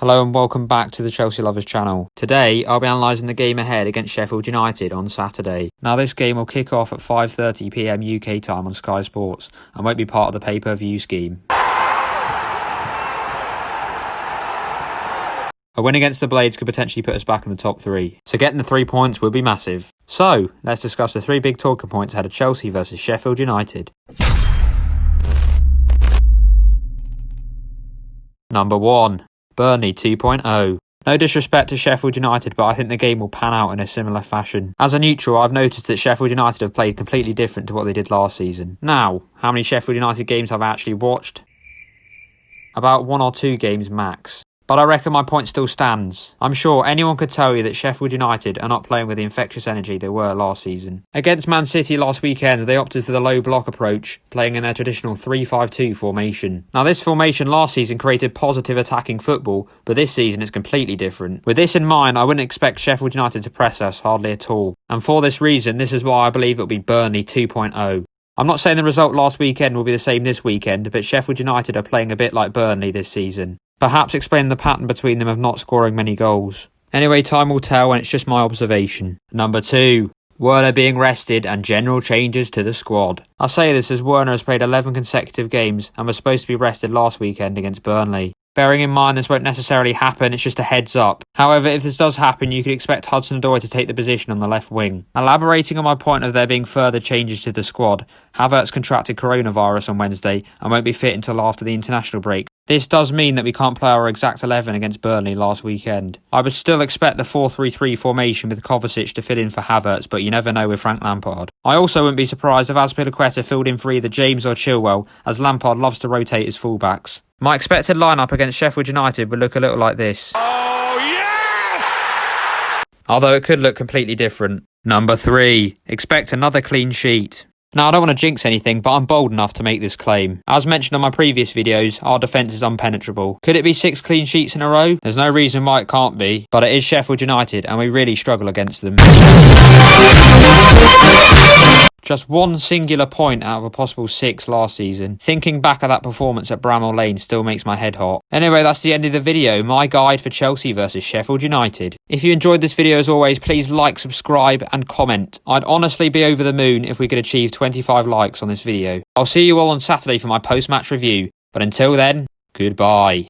Hello and welcome back to the Chelsea Lovers channel. Today I'll be analysing the game ahead against Sheffield United on Saturday. Now this game will kick off at 5:30 PM UK time on Sky Sports and won't be part of the pay-per-view scheme. A win against the Blades could potentially put us back in the top 3, so getting the 3 points would be massive. So let's discuss the 3 big talking points ahead of Chelsea versus Sheffield United. Number 1. Burnley 2.0. No disrespect to Sheffield United, but I think the game will pan out in a similar fashion. As a neutral, I've noticed that Sheffield United have played completely different to what they did last season. Now, how many Sheffield United games have I actually watched? About 1 or 2 games max. But I reckon my point still stands. I'm sure anyone could tell you that Sheffield United are not playing with the infectious energy they were last season. Against Man City last weekend, they opted for the low block approach, playing in their traditional 3-5-2 formation. Now this formation last season created positive attacking football, but this season it's completely different. With this in mind, I wouldn't expect Sheffield United to press us hardly at all. And for this reason, this is why I believe it'll be Burnley 2.0. I'm not saying the result last weekend will be the same this weekend, but Sheffield United are playing a bit like Burnley this season. Perhaps explain the pattern between them of not scoring many goals. Anyway, time will tell and it's just my observation. Number 2. Werner being rested and general changes to the squad. I say this as Werner has played 11 consecutive games and was supposed to be rested last weekend against Burnley. Bearing in mind this won't necessarily happen, it's just a heads up. However, if this does happen, you could expect Hudson-Odoi to take the position on the left wing. Elaborating on my point of there being further changes to the squad, Havertz contracted coronavirus on Wednesday and won't be fit until after the international break. This does mean that we can't play our exact 11 against Burnley last weekend. I would still expect the 4-3-3 formation with Kovacic to fill in for Havertz, but you never know with Frank Lampard. I also wouldn't be surprised if Azpilicueta filled in for either James or Chilwell, as Lampard loves to rotate his fullbacks. My expected lineup against Sheffield United would look a little like this. Oh yes! Although it could look completely different. Number 3. Expect another clean sheet. Now, I don't want to jinx anything, but I'm bold enough to make this claim. As mentioned on my previous videos, our defence is unpenetrable. Could it be 6 clean sheets in a row? There's no reason why it can't be, but it is Sheffield United and we really struggle against them. Just 1 singular point out of a possible 6 last season. Thinking back at that performance at Bramall Lane still makes my head hot. Anyway, that's the end of the video, my guide for Chelsea versus Sheffield United. If you enjoyed this video as always, please like, subscribe and comment. I'd honestly be over the moon if we could achieve 25 likes on this video. I'll see you all on Saturday for my post-match review, but until then, goodbye.